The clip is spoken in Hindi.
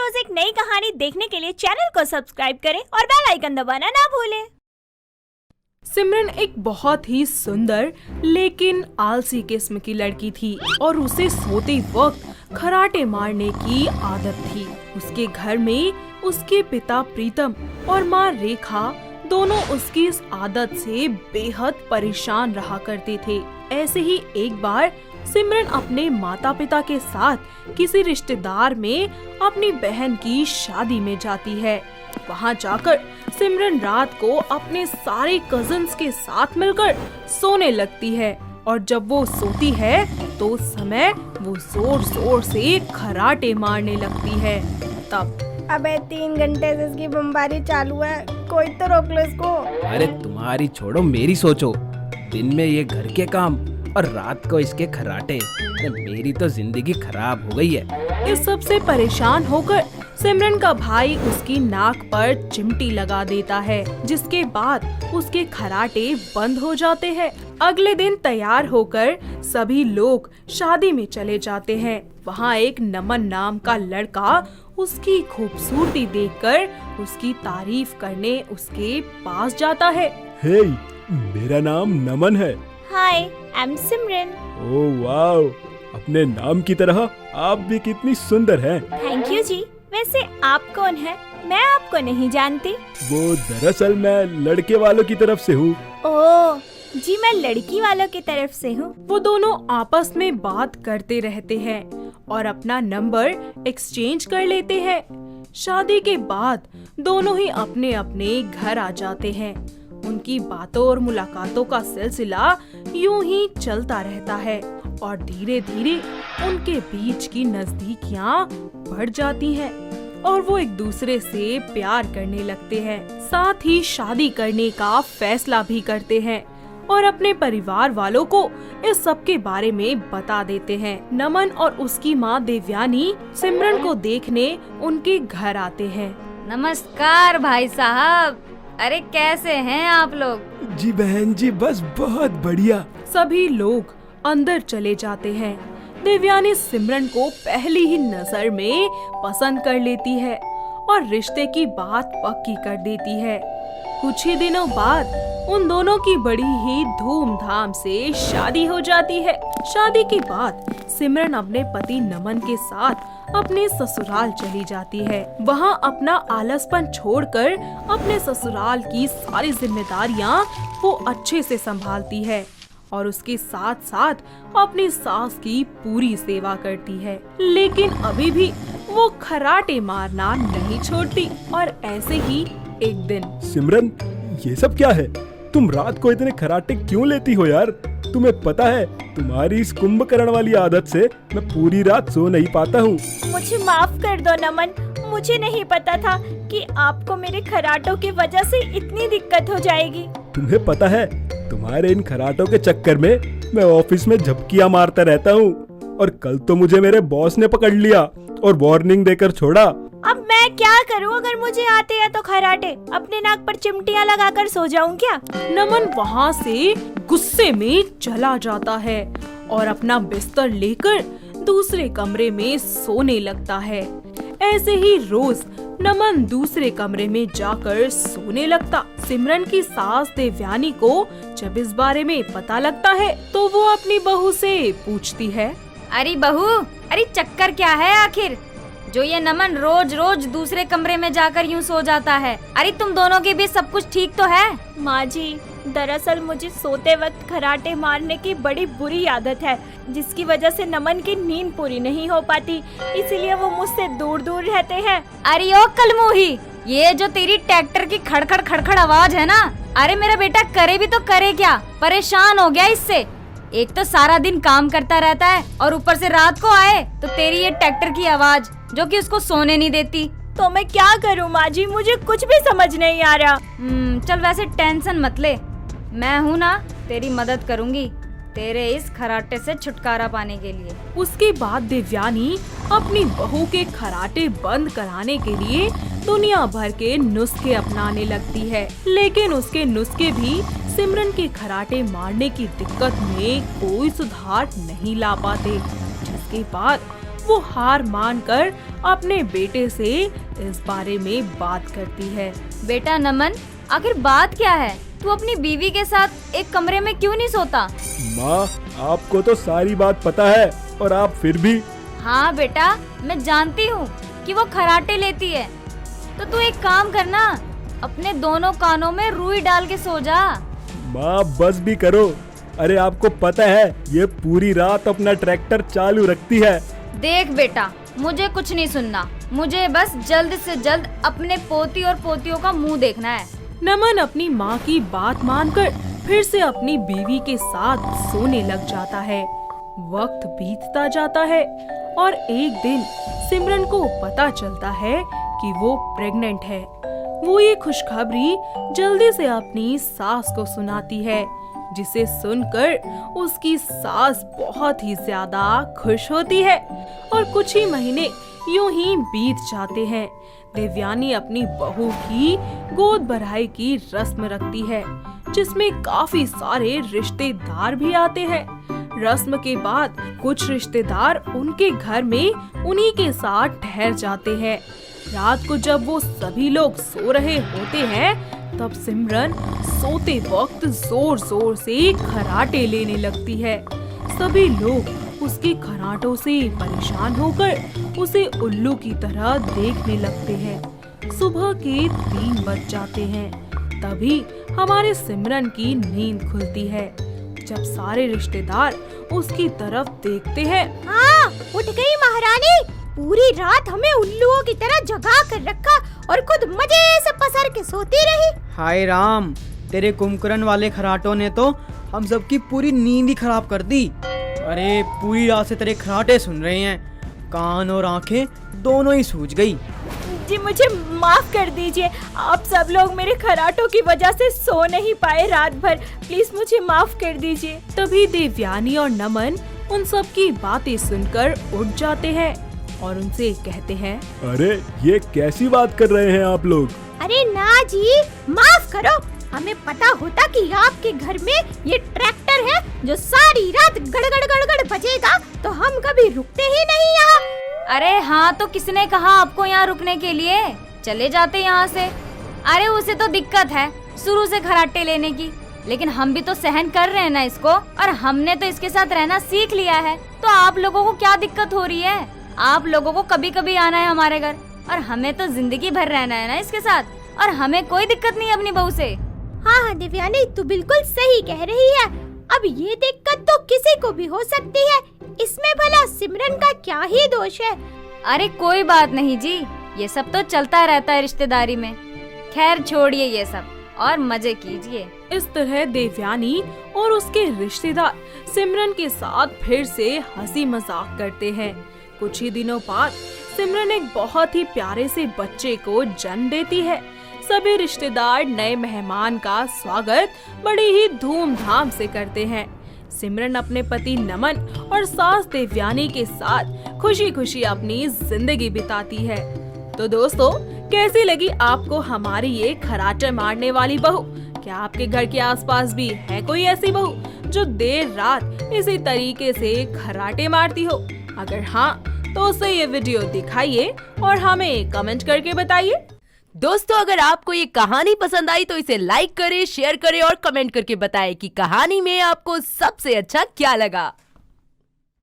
रोज एक नई कहानी देखने के लिए चैनल को सब्सक्राइब करें और बेल आइकन दबाना ना भूलें। सिमरन एक बहुत ही सुंदर लेकिन आलसी किस्म की लड़की थी और उसे सोते वक्त खराटे मारने की आदत थी। उसके घर में उसके पिता प्रीतम और माँ रेखा दोनों उसकी इस आदत से बेहद परेशान रहा करते थे। ऐसे ही एक बार सिमरन अपने माता पिता के साथ किसी रिश्तेदार में अपनी बहन की शादी में जाती है। वहाँ जाकर सिमरन रात को अपने सारे कजिन्स के साथ मिलकर सोने लगती है और जब वो सोती है तो उस समय वो जोर जोर से खराटे मारने लगती है। तब अबे 3 घंटे से इसकी बमबारी चालू है, कोई तो रोक लो इसको। अरे तुम्हारी छोड़ो, मेरी सोचो। दिन में ये घर के काम और रात को इसके खराटे। मेरी तो जिंदगी खराब हो गई है। इस सब से परेशान होकर सिमरन का भाई उसकी नाक पर चिमटी लगा देता है, जिसके बाद उसके खराटे बंद हो जाते हैं। अगले दिन तैयार होकर सभी लोग शादी में चले जाते हैं। वहाँ एक नमन नाम का लड़का उसकी खूबसूरती देखकर उसकी तारीफ करने उसके पास जाता है। हे, मेरा नाम नमन है। हाय, I am Simran. Oh wow, अपने नाम की तरह आप भी कितनी सुंदर हैं। थैंक यू जी। वैसे आप कौन हैं? मैं आपको नहीं जानती। वो दरअसल मैं लड़के वालों की तरफ से हूँ। ओह जी, मैं लड़की वालों की तरफ से हूँ। वो दोनों आपस में बात करते रहते हैं और अपना नंबर एक्सचेंज कर लेते हैं। शादी के बाद दोनों ही अपने अपने घर आ जाते हैं। उनकी बातों और मुलाकातों का सिलसिला यूं ही चलता रहता है और धीरे धीरे उनके बीच की नजदीकियां बढ़ जाती हैं और वो एक दूसरे से प्यार करने लगते हैं। साथ ही शादी करने का फैसला भी करते हैं और अपने परिवार वालों को इस सब के बारे में बता देते हैं। नमन और उसकी माँ देवयानी सिमरन को देखने उनके घर आते हैं। नमस्कार भाई साहब, अरे कैसे हैं आप लोग? जी बहन जी, बस बहुत बढ़िया। सभी लोग अंदर चले जाते हैं। देवयानी सिमरन को पहली ही नजर में पसंद कर लेती है और रिश्ते की बात पक्की कर देती है। कुछ ही दिनों बाद उन दोनों की बड़ी ही धूमधाम से शादी हो जाती है। शादी के बाद सिमरन अपने पति नमन के साथ अपने ससुराल चली जाती है। वहाँ अपना आलसपन छोड़कर अपने ससुराल की सारी जिम्मेदारियाँ वो अच्छे से संभालती है और उसके साथ साथ अपनी सास की पूरी सेवा करती है। लेकिन अभी भी वो खराटे मारना नहीं छोड़ती और ऐसे ही एक दिन। सिमरन, ये सब क्या है? तुम रात को इतने खराटे क्यों लेती हो यार? तुम्हें पता है तुम्हारी इस कुंभकर्ण वाली आदत से मैं पूरी रात सो नहीं पाता हूँ। मुझे माफ कर दो नमन, मुझे नहीं पता था कि आपको मेरे खराटों की वजह से इतनी दिक्कत हो जाएगी। तुम्हें पता है, तुम्हारे इन खराटों के चक्कर में मैं ऑफिस में झपकियाँ मारता रहता हूँ और कल तो मुझे मेरे बॉस ने पकड़ लिया और वार्निंग देकर छोड़ा। अब मैं क्या करूं? अगर मुझे आते हैं तो खराटे, अपने नाक पर चिमटियां लगाकर सो जाऊं क्या? नमन वहाँ से गुस्से में चला जाता है और अपना बिस्तर लेकर दूसरे कमरे में सोने लगता है। ऐसे ही रोज नमन दूसरे कमरे में जाकर सोने लगता। सिमरन की सास देवयानी को जब इस बारे में पता लगता है तो वो अपनी बहू से पूछती है, अरे बहू, अरे चक्कर क्या है आखिर, जो ये नमन रोज रोज दूसरे कमरे में जाकर यूं सो जाता है? अरे तुम दोनों के बीच सब कुछ ठीक तो है? माँ जी, दरअसल मुझे सोते वक्त खराटे मारने की बड़ी बुरी आदत है, जिसकी वजह से नमन की नींद पूरी नहीं हो पाती, इसलिए वो मुझसे दूर दूर रहते हैं। अरे ओ कलमुही, ये जो तेरी ट्रैक्टर की खड़खड़ खड़खड़ आवाज है ना, अरे मेरा बेटा करे भी तो करे क्या, परेशान हो गया इससे। एक तो सारा दिन काम करता रहता है और ऊपर से रात को आए तो तेरी ये ट्रैक्टर की आवाज जो कि उसको सोने नहीं देती। तो मैं क्या करूं माँ जी, मुझे कुछ भी समझ नहीं आ रहा। चल वैसे टेंशन मत ले, मैं हूँ ना, तेरी मदद करूँगी तेरे इस खराटे से छुटकारा पाने के लिए। उसके बाद देवयानी अपनी बहू के खराटे बंद कराने के लिए दुनिया भर के नुस्खे अपनाने लगती है, लेकिन उसके नुस्खे भी सिमरन के खराटे मारने की दिक्कत में कोई सुधार नहीं ला पाते। जिसके बाद वो हार मानकर अपने बेटे से इस बारे में बात करती है। बेटा नमन, आखिर बात क्या है? तू अपनी बीवी के साथ एक कमरे में क्यों नहीं सोता? माँ, आपको तो सारी बात पता है और आप फिर भी। हाँ बेटा, मैं जानती हूँ कि वो खराटे लेती है, तो तू एक काम करना, अपने दोनों कानों में रुई डाल के सो जा। माँ बस भी करो। अरे आपको पता है ये पूरी रात अपना ट्रैक्टर चालू रखती है। देख बेटा, मुझे कुछ नहीं सुनना, मुझे बस जल्द से जल्द अपने पोती और पोतियों का मुंह देखना है। नमन अपनी माँ की बात मानकर फिर से अपनी बीवी के साथ सोने लग जाता है। वक्त बीतता जाता है और एक दिन सिमरन को पता चलता है कि वो प्रेग्नेंट है। वो ये खुशखबरी जल्दी से अपनी सास को सुनाती है, जिसे सुनकर उसकी सास बहुत ही ज्यादा खुश होती है और कुछ ही महीने यूं ही बीत जाते हैं। देवयानी अपनी बहू की गोद भराई की रस्म रखती है, जिसमें काफी सारे रिश्तेदार भी आते हैं। रस्म के बाद कुछ रिश्तेदार उनके घर में उन्हीं के साथ ठहर जाते हैं। रात को जब वो सभी लोग सो रहे होते हैं, तब सिमरन सोते वक्त जोर जोर से खराटे लेने लगती है। सभी लोग उसके खराटों से परेशान होकर उसे उल्लू की तरह देखने लगते हैं। सुबह के 3 बज जाते हैं, तभी हमारे सिमरन की नींद खुलती है। जब सारे रिश्तेदार उसकी तरफ देखते हैं। हाँ, उठ गई महारानी। पूरी रात हमें उल्लुओं की तरह जगा कर रखा और खुद मजे से पसर के सोती रही। हाय राम, तेरे कुंभकर्ण वाले खराटों ने तो हम सबकी पूरी नींद ही खराब कर दी। अरे पूरी रात से तेरे खराटे सुन रहे हैं, कान और आंखें दोनों ही सूज गई। जी मुझे माफ कर दीजिए, आप सब लोग मेरे खराटों की वजह से सो नहीं पाए रात भर, प्लीज मुझे माफ कर दीजिए। तभी देवयानी और नमन उन सब की बातें सुनकर उठ जाते हैं और उनसे कहते हैं, अरे ये कैसी बात कर रहे हैं आप लोग? अरे ना जी, माफ करो। हमें पता होता कि आपके घर में ये ट्रैक्टर है जो सारी रात गड़गड़ गड़गड़ बजेगा, तो हम कभी रुकते ही नहीं यहाँ। अरे हाँ, तो किसने कहा आपको यहाँ रुकने के लिए? चले जाते यहाँ से। अरे उसे तो दिक्कत है शुरू से खराटे लेने की, लेकिन हम भी तो सहन कर रहे हैं ना इसको, और हमने तो इसके साथ रहना सीख लिया है। तो आप लोगों को क्या दिक्कत हो रही है? आप लोगों को कभी कभी आना है हमारे घर, और हमें तो जिंदगी भर रहना है ना इसके साथ, और हमें कोई दिक्कत नहीं है अपनी बहू से। हाँ हाँ देवयानी, तू बिल्कुल सही कह रही है। अब ये दिक्कत तो किसी को भी हो सकती है, इसमें भला सिमरन का क्या ही दोष है। अरे कोई बात नहीं जी, ये सब तो चलता रहता है रिश्तेदारी में। खैर छोड़िए ये सब और मजे कीजिए। इस तरह देवयानी और उसके रिश्तेदार सिमरन के साथ फिर से हंसी मजाक करते हैं। कुछ ही दिनों बाद सिमरन एक बहुत ही प्यारे से बच्चे को जन्म देती है। सभी रिश्तेदार नए मेहमान का स्वागत बड़ी ही धूमधाम से करते हैं। सिमरन अपने पति नमन और सास देवयानी के साथ खुशी खुशी अपनी जिंदगी बिताती है। तो दोस्तों, कैसी लगी आपको हमारी ये खराटे मारने वाली बहू? क्या आपके घर के आसपास भी है कोई ऐसी बहू जो देर रात इसी तरीके से खराटे मारती हो? अगर हाँ, तो उसे ये वीडियो दिखाइए और हमें कमेंट करके बताइए। दोस्तों, अगर आपको ये कहानी पसंद आई तो इसे लाइक करें, शेयर करें और कमेंट करके बताएं कि कहानी में आपको सबसे अच्छा क्या लगा।